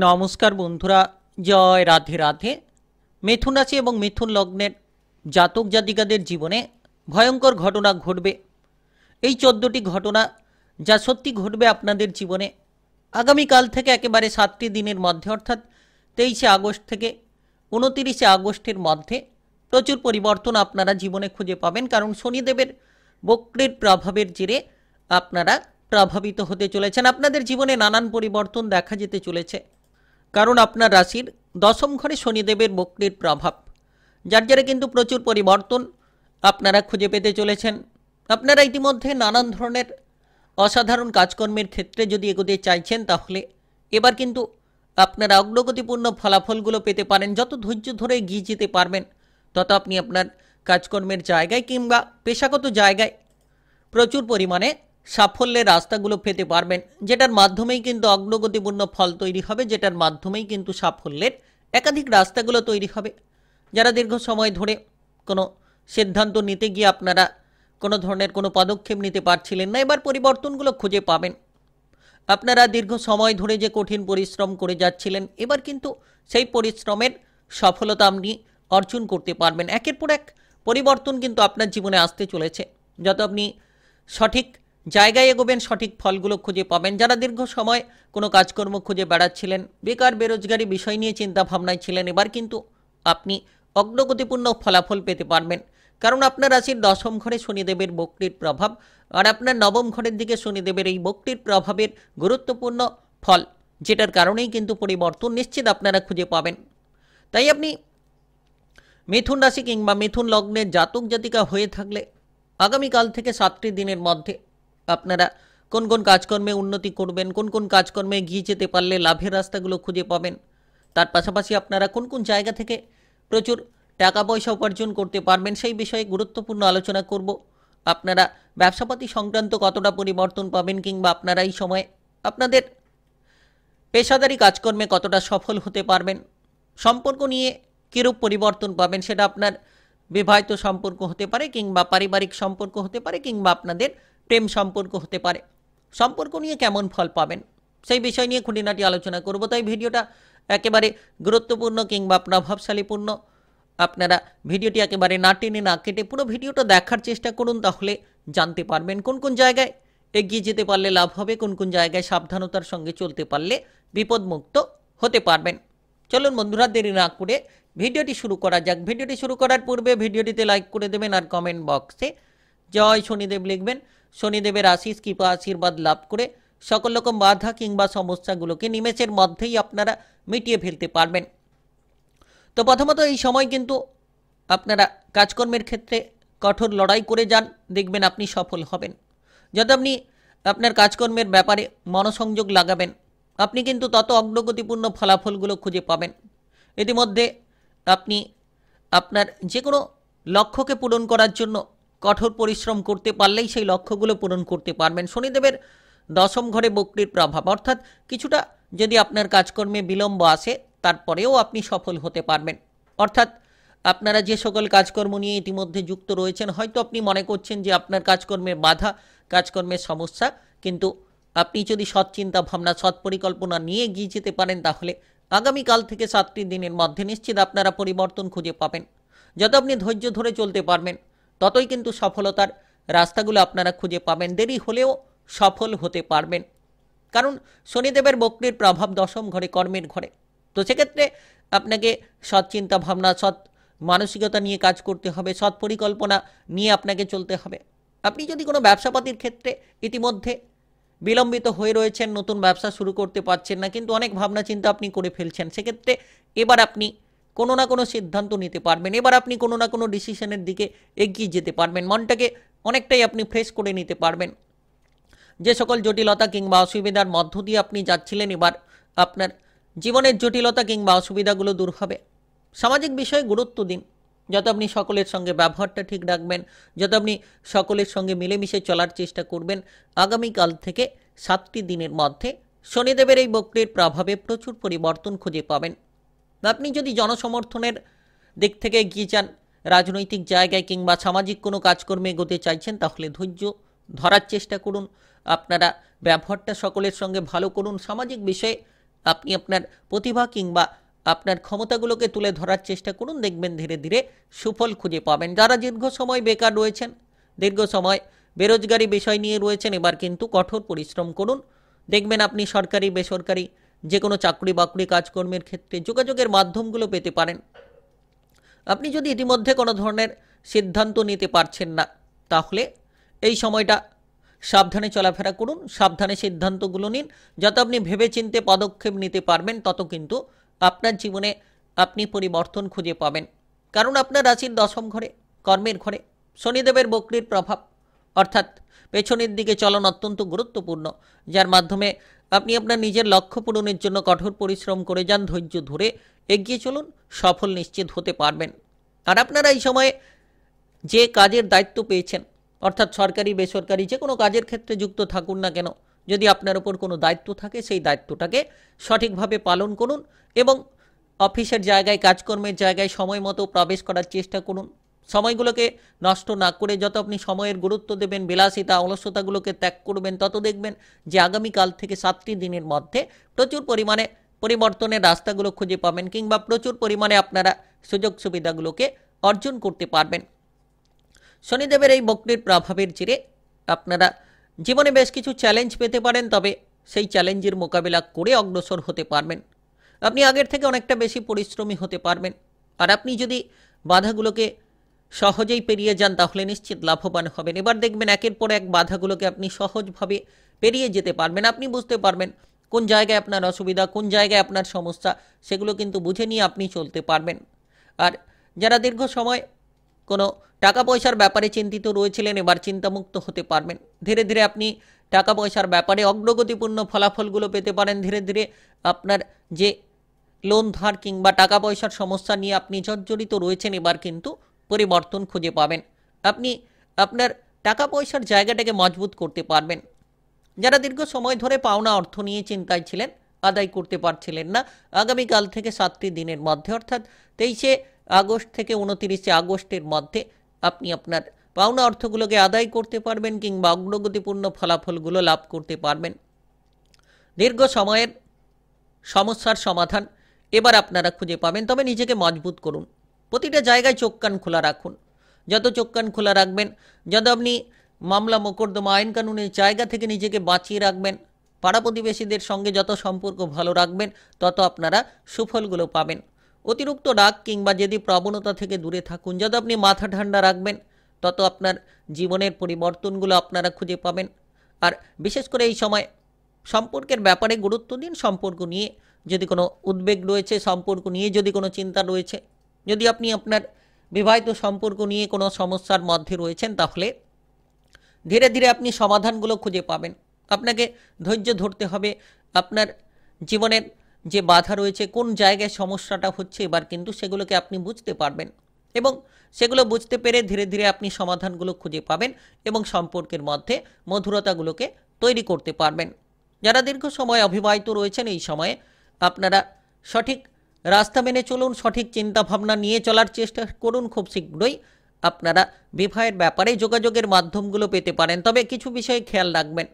নমস্কার বন্ধুরা, জয় রাধে রাধে। মিথুন রাশি এবং মিথুন লগ্নের জাতক জাতিকাদের জীবনে ভয়ঙ্কর ঘটনা ঘটবে। এই 14টি ঘটনা যা সত্যি ঘটবে আপনাদের জীবনে আগামীকাল থেকে একেবারে 7টি দিনের মধ্যে, অর্থাৎ 23শে আগস্ট থেকে 29শে আগস্টের মধ্যে প্রচুর পরিবর্তন আপনারা জীবনে খুঁজে পাবেন। কারণ শনিদেবের বক্রের প্রভাবের জেরে আপনারা প্রভাবিত হতে চলেছেন। আপনাদের জীবনে নানান পরিবর্তন দেখা যেতে চলেছে, কারণ আপনার রাশির দশম ঘরে শনিদেবের বক্রের প্রভাব, যার জেরে কিন্তু প্রচুর পরিবর্তন আপনারা খুঁজে পেতে চলেছেন। আপনারা ইতিমধ্যে নানান ধরনের অসাধারণ কাজকর্মের ক্ষেত্রে যদি এগোতে চাইছেন, তাহলে এবার কিন্তু আপনারা অগ্রগতিপূর্ণ ফলাফলগুলো পেতে পারেন। যত ধৈর্য ধরে এগিয়ে যেতে পারবেন, তত আপনি আপনার কাজকর্মের জায়গায় কিংবা পেশাগত জায়গায় প্রচুর পরিমাণে সাফল্যের রাস্তাগুলো পেতে পারবেন, যেটার মাধ্যমেই কিন্তু অগ্রগতিপূর্ণ ফল তৈরি হবে, যেটার মাধ্যমেই কিন্তু সাফল্যের একাধিক রাস্তাগুলো তৈরি হবে। যারা দীর্ঘ সময় ধরে কোনো সিদ্ধান্ত নিতে গিয়ে আপনারা কোনো ধরনের কোনো পদক্ষেপ নিতে পারছিলেন না, এবার পরিবর্তনগুলো খুঁজে পাবেন। আপনারা দীর্ঘ সময় ধরে যে কঠিন পরিশ্রম করে যাচ্ছিলেন, এবার কিন্তু সেই পরিশ্রমের সফলতা আপনি অর্জন করতে পারবেন। একের পর এক পরিবর্তন কিন্তু আপনার জীবনে আসতে চলেছে। যত আপনি সঠিক জায়গায় এগোবেন, সঠিক ফলগুলো খুঁজে পাবেন। যারা দীর্ঘ সময় কোনো কাজকর্ম খুঁজে বেড়াচ্ছিলেন, বেকার বেরোজগারি বিষয় নিয়ে চিন্তা ভাবনায় ছিলেন, এবার কিন্তু আপনি অগ্রগতিপূর্ণ ফলাফল পেতে পারবেন। কারণ আপনার রাশির দশম ঘরে শনিদেবের বক্রির প্রভাব, আর আপনার নবম ঘরের দিকে শনিদেবের এই বক্রির প্রভাবের গুরুত্বপূর্ণ ফল, যেটার কারণেই কিন্তু পরিবর্তন নিশ্চিত আপনারা খুঁজে পাবেন। তাই আপনি মিথুন রাশি কিংবা মিথুন লগ্নের জাতক জাতিকা হয়ে থাকলে আগামীকাল থেকে 7টি দিনের মধ্যে আপনারা কোন কোন কাজকর্মে উন্নতি করবেন, কোন কোন কাজকর্মে এগিয়ে যেতে পারলে লাভের রাস্তাগুলো খুঁজে পাবেন, তার পাশাপাশি আপনারা কোন কোন জায়গা থেকে প্রচুর টাকা পয়সা উপার্জন করতে পারবেন, সেই বিষয়ে গুরুত্বপূর্ণ আলোচনা করব। আপনারা ব্যবসাপাতি সংক্রান্ত কতটা পরিবর্তন পাবেন, কিংবা আপনারা এই সময়ে আপনাদের পেশাদারি কাজকর্মে কতটা সফল হতে পারবেন, সম্পর্ক নিয়ে কীরূপ পরিবর্তন পাবেন, সেটা আপনার বিবাহিত সম্পর্ক হতে পারে, কিংবা পারিবারিক সম্পর্ক হতে পারে, কিংবা আপনাদের প্রেম সম্পর্ক হতে পারে। সম্পর্ক নিয়ে কেমন ফল পাবেন, সেই বিষয় নিয়ে খুঁটিনাটি আলোচনা করব। তাই ভিডিওটা একেবারে গুরুত্বপূর্ণ কিংবা প্রভাবশালীপূর্ণ। আপনারা ভিডিওটি একেবারে না টেনে না কেটে পুরো ভিডিওটা দেখার চেষ্টা করুন, তাহলে জানতে পারবেন কোন কোন জায়গায় এগিয়ে যেতে পারলে লাভ হবে, কোন কোন জায়গায় সাবধানতার সঙ্গে চলতে পারলে বিপদমুক্ত হতে পারবেন। চলুন বন্ধুরা, দেরি না করে ভিডিওটি শুরু করা যাক। ভিডিওটি শুরু করার পূর্বে ভিডিওটিতে লাইক করে দেবেন, আর কমেন্ট বক্সে জয় শনিদেব লিখবেন। শনিদেবের আশীষ কৃপা আশীর্বাদ লাভ করে সকল রকম বাধা কিংবা সমস্যাগুলোকে নিমেষের মধ্যেই আপনারা মিটিয়ে ফেলতে পারবেন। তো প্রথমত এই সময় কিন্তু আপনারা কাজকর্মের ক্ষেত্রে কঠোর লড়াই করে যান, দেখবেন আপনি সফল হবেন। যত আপনি আপনার কাজকর্মের ব্যাপারে মনোসংযোগ লাগাবেন, আপনি কিন্তু তত অগ্রগতিপূর্ণ ফলাফলগুলো খুঁজে পাবেন। ইতিমধ্যে আপনি আপনার যে কোনো লক্ষ্যকে পূরণ করার জন্য কঠোর পরিশ্রম করতে পারলেই সেই লক্ষ্যগুলো পূরণ করতে পারবেন। শনিদেবের দশম ঘরে বক্রির প্রভাব, অর্থাৎ কিছুটা যদি আপনার কাজকর্মে বিলম্ব আসে, তারপরেও আপনি সফল হতে পারবেন। অর্থাৎ আপনারা যে সকল কাজকর্ম নিয়ে ইতিমধ্যে যুক্ত রয়েছেন, হয়তো আপনি মনে করছেন যে আপনার কাজকর্মের বাধা, কাজকর্মের সমস্যা, কিন্তু আপনি যদি সৎ চিন্তা ভাবনা, সৎ পরিকল্পনা নিয়ে এগিয়ে যেতে পারেন, তাহলে আগামীকাল থেকে 7টি দিনের মধ্যে নিশ্চিত আপনারা পরিবর্তন খুঁজে পাবেন। যত আপনি ধৈর্য ধরে চলতে পারবেন, ততই কিন্তু সফলতার রাস্তাগুলো আপনারা খুঁজে পাবেন। দেরি হলেও সফল হতে পারবেন, কারণ শনিদেবের বক্রির প্রভাব দশম ঘরে, কর্মের ঘরে। তো সেক্ষেত্রে আপনাকে সৎ চিন্তা ভাবনা, সৎ মানসিকতা নিয়ে কাজ করতে হবে, সৎ পরিকল্পনা নিয়ে আপনাকে চলতে হবে। আপনি যদি কোনো ব্যবসাপাতির ক্ষেত্রে ইতিমধ্যে বিলম্বিত হয়ে রয়েছেন, নতুন ব্যবসা শুরু করতে পারছেন না, কিন্তু অনেক ভাবনা চিন্তা আপনি করে ফেলছেন, সেক্ষেত্রে এবার আপনি কোনো না কোনো সিদ্ধান্ত নিতে পারবেন। এবার আপনি কোনো না কোনো ডিসিশনের দিকে এগিয়ে যেতে পারবেন, মনটাকে অনেকটাই আপনি ফ্রেশ করে নিতে পারবেন। যে সকল জটিলতা কিংবা অসুবিধার মধ্য দিয়ে আপনি যাচ্ছিলেন, এবার আপনার জীবনের জটিলতা কিংবা অসুবিধাগুলো দূর হবে। সামাজিক বিষয়ে গুরুত্ব দিন। যত আপনি সকলের সঙ্গে ব্যবহারটা ঠিক রাখবেন, যত আপনি সকলের সঙ্গে মিলেমিশে চলার চেষ্টা করবেন, আগামীকাল থেকে 7টি দিনের মধ্যে শনিদেবের এই বক্রির প্রভাবে প্রচুর পরিবর্তন খুঁজে পাবেন। আপনি যদি জনসমর্থনের দিক থেকে এগিয়ে যান, রাজনৈতিক জায়গায় কিংবা সামাজিক কোনো কাজকর্মে এগোতে চাইছেন, তাহলে ধৈর্য ধরার চেষ্টা করুন। আপনারা ব্যবহারটা সকলের সঙ্গে ভালো করুন। সামাজিক বিষয়ে আপনি আপনার প্রতিভা কিংবা আপনার ক্ষমতাগুলোকে তুলে ধরার চেষ্টা করুন, দেখবেন ধীরে ধীরে সুফল খুঁজে পাবেন। যারা দীর্ঘ সময় বেকার রয়েছেন, দীর্ঘ সময় বেরোজগারি বিষয় নিয়ে রয়েছেন, এবার কিন্তু কঠোর পরিশ্রম করুন। দেখবেন আপনি সরকারি বেসরকারি যে কোনো চাকরি বাকরি কাজকর্মের ক্ষেত্রে যোগাযোগের মাধ্যমগুলো পেতে পারেন। আপনি যদি ইতিমধ্যে কোনো ধরনের সিদ্ধান্ত নিতে পারছেন না, তাহলে এই সময়টা সাবধানে চলাফেরা করুন, সাবধানে সিদ্ধান্তগুলো নিন। যত আপনি ভেবেচিন্তে পদক্ষেপ নিতে পারবেন, তত কিন্তু আপনার জীবনে আপনি পরিবর্তন খুঁজে পাবেন। কারণ আপনার রাশির দশম ঘরে, কর্মের ঘরে শনিদেবের বক্রির প্রভাব, অর্থাৎ পেছনের দিকে চলন অত্যন্ত গুরুত্বপূর্ণ, যার মাধ্যমে আপনি আপনার নিজের লক্ষ্য পূরণের জন্য কঠোর পরিশ্রম করে যান, ধৈর্য ধরে এগিয়ে চলুন, সফল নিশ্চিত হতে পারবেন। আর আপনারা এই সময়ে যে কাজের দায়িত্ব পেয়েছেন, অর্থাৎ সরকারি বেসরকারি যে কোনো কাজের ক্ষেত্রে যুক্ত থাকুন না কেন, যদি আপনার ওপর কোনো দায়িত্ব থাকে সেই দায়িত্বটাকে সঠিকভাবে পালন করুন এবং অফিসের জায়গায়, কাজকর্মের জায়গায় সময় মতো প্রবেশ করার চেষ্টা করুন। সময়গুলোকে নষ্ট না করে যত আপনি সময়ের গুরুত্ব দেবেন, বিলাসিতা অলসতাগুলোকে ত্যাগ করবেন, তত দেখবেন যে আগামীকাল থেকে 7টি দিনের মধ্যে প্রচুর পরিমাণে পরিবর্তনের রাস্তাগুলো খুঁজে পাবেন কিংবা প্রচুর পরিমাণে আপনারা সুযোগ সুবিধাগুলোকে অর্জন করতে পারবেন। শনিদেবের এই বক্রির প্রভাবের জেরে আপনারা জীবনে বেশ কিছু চ্যালেঞ্জ পেতে পারেন, তবে সেই চ্যালেঞ্জের মোকাবিলা করে অগ্রসর হতে পারবেন। আপনি আগের থেকে অনেকটা বেশি পরিশ্রমী হতে পারবেন। আর আপনি যদি বাধাগুলোকে সহজেই পেরিয়ে যান, তাহলে নিশ্চিত লাভবান হবেন। এবার দেখবেন একের পর এক বাধাগুলোকে আপনি সহজভাবে পেরিয়ে যেতে পারবেন। আপনি বুঝতে পারবেন কোন জায়গায় আপনার অসুবিধা, কোন জায়গায় আপনার সমস্যা, সেগুলো কিন্তু বুঝে নিয়ে আপনি চলতে পারবেন। আর যারা দীর্ঘ সময় কোনো টাকা পয়সার ব্যাপারে চিন্তিত রয়েছিলেন, এবার চিন্তামুক্ত হতে পারবেন। ধীরে ধীরে আপনি টাকা পয়সার ব্যাপারে অগ্রগতিপূর্ণ ফলাফলগুলো পেতে পারেন। ধীরে ধীরে আপনার যে লোন ধার কিংবা টাকা পয়সার সমস্যা নিয়ে আপনি জর্জরিত রয়েছেন, এবার কিন্তু পরিবর্তন খুঁজে পাবেন। আপনি আপনার টাকা পয়সার জায়গাটাকে মজবুত করতে পারবেন। যারা দীর্ঘ সময় ধরে পাওনা অর্থ নিয়ে চিন্তায় ছিলেন, আদায় করতে পারছিলেন না, আগামীকাল থেকে 7টি দিনের মধ্যে, অর্থাৎ 23শে আগস্ট থেকে 29শে আগস্টের মধ্যে আপনি আপনার পাওনা অর্থগুলোকে আদায় করতে পারবেন কিংবা অগ্রগতিপূর্ণ ফলাফলগুলো লাভ করতে পারবেন। দীর্ঘ সময়ের সমস্যার সমাধান এবার আপনারা খুঁজে পাবেন। তবে নিজেকে মজবুত করুন, প্রতিটা জায়গায় চোখ কান খোলা রাখুন। যত চোখ কান খোলা রাখবেন, যত আপনি মামলা মোকদ্দমা আইন কানুনের জায়গা থেকে নিজেকে বাঁচিয়ে রাখবেন, পাড়া প্রতিবেশীদের সঙ্গে যত সম্পর্ক ভালো রাখবেন, তত আপনারা সুফলগুলো পাবেন। অতিরিক্ত রাগ কিংবা যদি প্রবণতা থেকে দূরে থাকুন, যত আপনি মাথা ঠান্ডা রাখবেন, তত আপনার জীবনের পরিবর্তনগুলো আপনারা খুঁজে পাবেন। আর বিশেষ করে এই সময় সম্পর্কের ব্যাপারে গুরুত্ব দিন। সম্পর্ক নিয়ে যদি কোনো উদ্বেগ রয়েছে, সম্পর্ক নিয়ে যদি কোনো চিন্তা রয়েছে, যদি আপনি আপনার বিবাহিত সম্পর্ক নিয়ে কোনো সমস্যার মধ্যে রয়েছেন, তাহলে ধীরে ধীরে আপনি সমাধানগুলো খুঁজে পাবেন। আপনাকে ধৈর্য ধরতে হবে। আপনার জীবনের যে বাধা রয়েছে, কোন জায়গায় সমস্যাটা হচ্ছে, এবার কিন্তু সেগুলোকে আপনি বুঝতে পারবেন এবং সেগুলো বুঝতে পেরে ধীরে ধীরে আপনি সমাধানগুলো খুঁজে পাবেন এবং সম্পর্কের মধ্যে মধুরতাগুলোকে তৈরি করতে পারবেন। যারা দীর্ঘ সময় অবিবাহিত রয়েছেন, এই সময়ে আপনারা সঠিক রাস্তা মেনে চলুন, সঠিক চিন্তাভাবনা নিয়ে চলার চেষ্টা করুন। খুব শীঘ্রই আপনারা বিবাহের ব্যাপারে যোগাযোগের মাধ্যমগুলো পেতে পারেন। তবে কিছু বিষয়ে খেয়াল রাখবেন,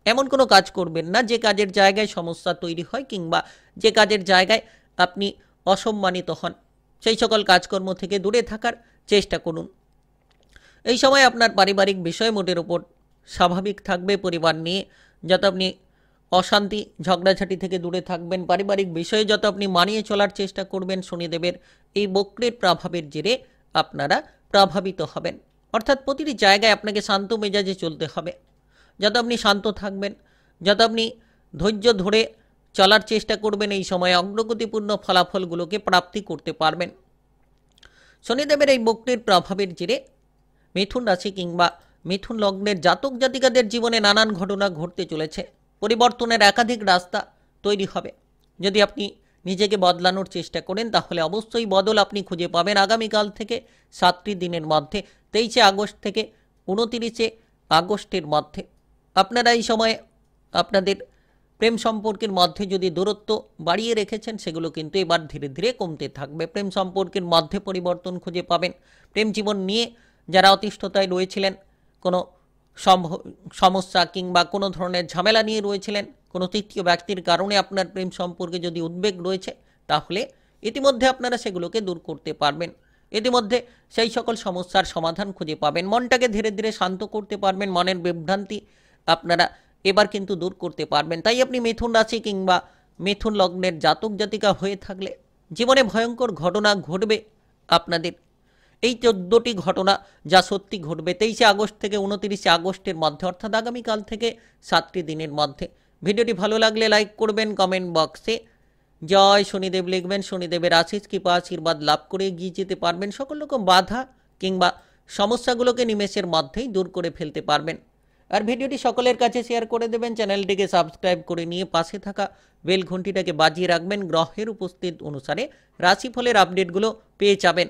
এমন কোনো কাজ করবেন না যে কাজের জায়গায় সমস্যা তৈরি হয় কিংবা যে কাজের জায়গায় আপনি অসম্মানিত হন। সেই সকল কাজকর্ম থেকে দূরে থাকার চেষ্টা করুন। এই সময় আপনার পারিবারিক বিষয় মোটের ওপর স্বাভাবিক থাকবে। পরিবার নিয়ে যত আপনি অশান্তি ঝগড়াঝাটি থেকে দূরে থাকবেন, পারিবারিক বিষয়ে যত আপনি মানিয়ে চলার চেষ্টা করবেন, শনিদেবের এই বক্রের প্রভাবের জেরে আপনারা প্রভাবিত হবেন। অর্থাৎ প্রতিটি জায়গায় আপনাকে শান্ত মেজাজে চলতে হবে। যত আপনি শান্ত থাকবেন, যত আপনি ধৈর্য ধরে চলার চেষ্টা করবেন, এই সময়ে অগ্রগতিপূর্ণ ফলাফলগুলোকে প্রাপ্তি করতে পারবেন। শনিদেবের এই বক্রের প্রভাবের জেরে মিথুন রাশি কিংবা মিথুন লগ্নের জাতক জাতিকাদের জীবনে নানান ঘটনা ঘটতে চলেছে। পরিবর্তনের একাধিক রাস্তা তৈরি হবে। যদি আপনি নিজেকে বদলানোর চেষ্টা করেন, তাহলে অবশ্যই বদল আপনি খুঁজে পাবেন। আগামীকাল থেকে 7টি দিনের মধ্যে 23শে আগস্ট থেকে 29শে আগস্টের মধ্যে আপনারা এই সময়ে আপনাদের প্রেম সম্পর্কের মধ্যে যদি দূরত্ব বাড়িয়ে রেখেছেন, সেগুলো কিন্তু এবার ধীরে ধীরে কমতে থাকবে। প্রেম সম্পর্কের মধ্যে পরিবর্তন খুঁজে পাবেন। প্রেম জীবন নিয়ে যারা অতিষ্ঠতায় রয়েছিলেন, কোনো সমস্যা কিংবা কোনো ধরনের ঝামেলা নিয়ে রয়েছিলেন, কোনো তৃতীয় ব্যক্তির কারণে আপনার প্রেম সম্পর্কে যদি উদ্বেগ রয়েছে, তাহলে ইতিমধ্যে আপনারা সেগুলোকে দূর করতে পারবেন। ইতিমধ্যে সেই সকল সমস্যার সমাধান খুঁজে পাবেন, মনটাকে ধীরে ধীরে শান্ত করতে পারবেন, মনের বিভ্রান্তি আপনারা এবার কিন্তু দূর করতে পারবেন। তাই আপনি মিথুন রাশি কিংবা মিথুন লগ্নের জাতক জাতিকা হয়ে থাকলে জীবনে ভয়ঙ্কর ঘটনা ঘটবে আপনাদের। এই 14টি ঘটনা যা সত্যি ঘটবে 23শে আগস্ট থেকে 29শে আগস্টের মধ্যে, অর্থাৎ আগামীকাল থেকে 7টি দিনের মধ্যে। ভিডিওটি ভালো লাগলে লাইক করবেন, কমেন্ট বক্সে জয় শনিদেব লিখবেন। শনিদেবের আশীষ কৃপা আশীর্বাদ লাভ করে এগিয়ে যেতে পারবেন, সকল রকম বাধা কিংবা সমস্যাগুলোকে নিমেষের মধ্যেই দূর করে ফেলতে পারবেন। আর ভিডিওটি সকলের কাছে শেয়ার করে দেবেন, চ্যানেলটিকে সাবস্ক্রাইব করে নিয়ে পাশে থাকা বেল ঘন্টিটাকে বাজিয়ে রাখবেন। গ্রহের উপস্থিত অনুসারে রাশিফলের আপডেটগুলো পেয়ে যাবেন।